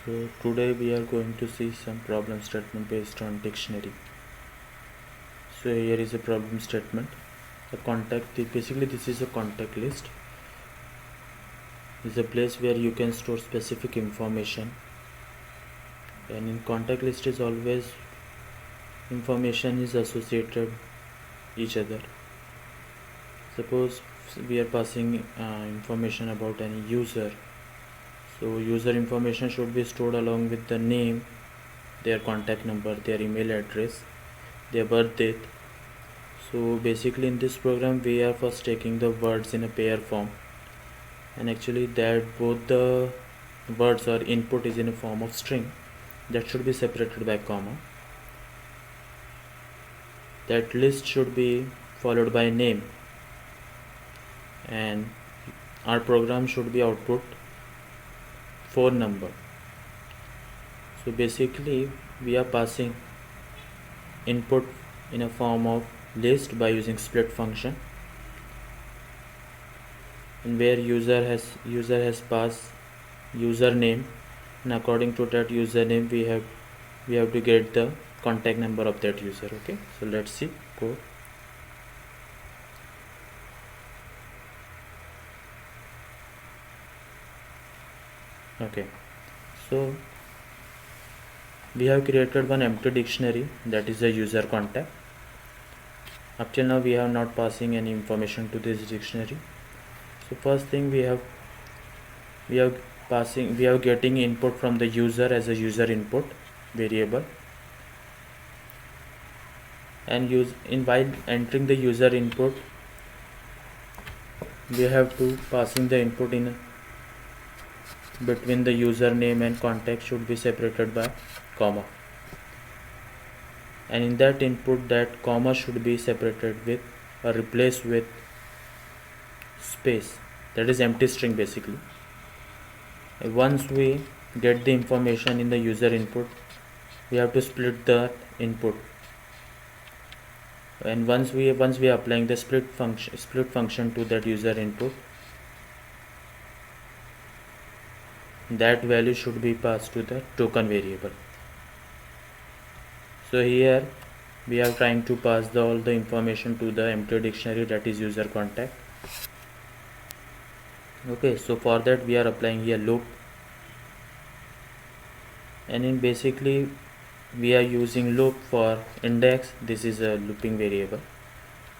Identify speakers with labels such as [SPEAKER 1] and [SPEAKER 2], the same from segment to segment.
[SPEAKER 1] So today we are going to see some problem statement based on dictionary. So here is a problem statement. Basically this is a contact list. It's a place where you can store specific information. And in contact list is always information is associated each other. Suppose we are passing information about any user. So user information should be stored along with the name, their contact number, their email address, their birth date. So basically in this program we are first taking the words in a pair form, and actually that both the words or input is in a form of string that should be separated by comma. That list should be followed by name, and our program should be output phone number. So basically we are passing input in a form of list by using split function, and where user has passed username, and according to that username we have to get the contact number of that user. Okay, so let's see code. Okay, so we have created one empty dictionary, that is a user contact. Up till now we have not passing any information to this dictionary. So first thing we are getting input from the user as a user input variable, and while entering the user input we have to passing the input in between the username and contact should be separated by comma, and in that input that comma should be separated with or replaced with space, that is empty string basically. Once we get the information in the user input, we have to split the input, and once we are applying the split function to that user input, that value should be passed to the token variable. So here we are trying to pass all the information to the empty dictionary, that is user contact. Okay, so for that we are applying here loop, and in basically we are using loop for index. This is a looping variable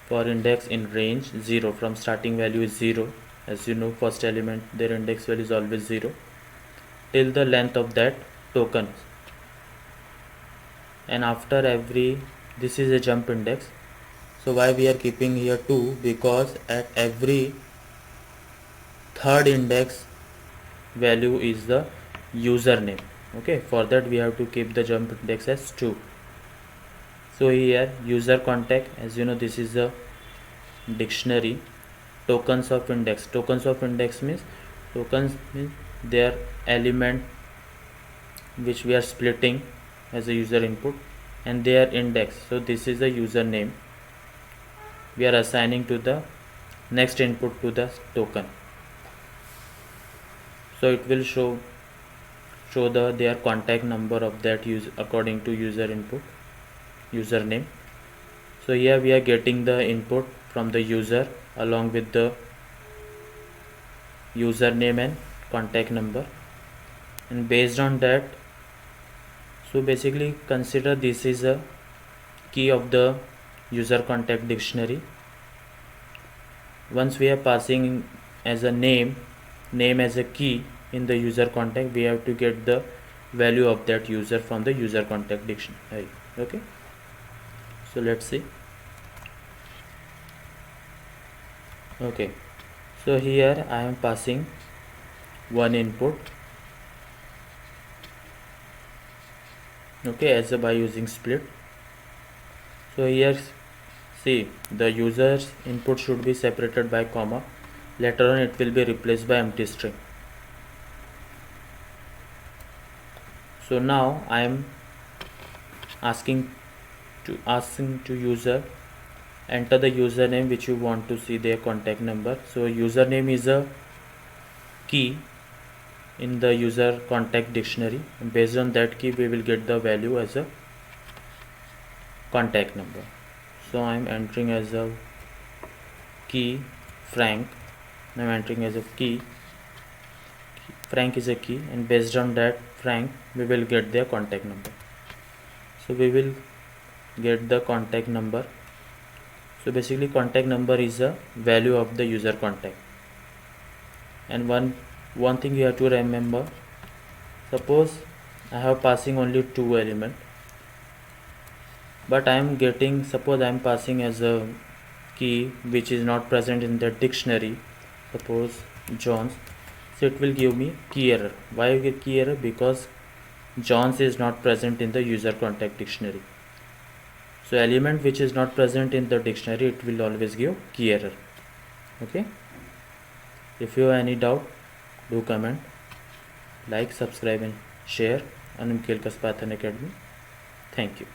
[SPEAKER 1] for index in range 0, from starting value is 0, as you know first element their index value is always 0, till the length of that token. And after every, this is a jump index. So why we are keeping here 2? Because at every third index value is the username. Okay, for that we have to keep the jump index as 2. So here user contact, as you know this is a dictionary. Tokens of index means their element which we are splitting as a user input, and their index. So this is a username we are assigning to the next input to the token. So it will show their contact number of that user according to user input username. So here we are getting the input from the user along with the username and contact number, and based on that, so basically consider this is a key of the user contact dictionary. Once we are passing as a name as a key in the user contact, we have to get the value of that user from the user contact dictionary. Okay, so let's see. Okay, so here I am passing one input, okay, as by using split. So here see the user's input should be separated by comma, later on it will be replaced by empty string. So now I am asking to user enter the username which you want to see their contact number. So username is a key, in the user contact dictionary, and based on that key we will get the value as a contact number. So I am entering as a key Frank. I am entering as a key Frank is a key, and based on that Frank we will get their contact number. So we will get the contact number. So basically contact number is a value of the user contact. And one thing you have to remember, suppose I have passing only two element, but I am getting, suppose I am passing as a key which is not present in the dictionary, suppose Jones, so it will give me key error. Why you get key error? Because Jones is not present in the user contact dictionary. So element which is not present in the dictionary, it will always give key error. Okay, if you have any doubt, do comment, like, subscribe and share on Mikhail Python Academy. Thank you.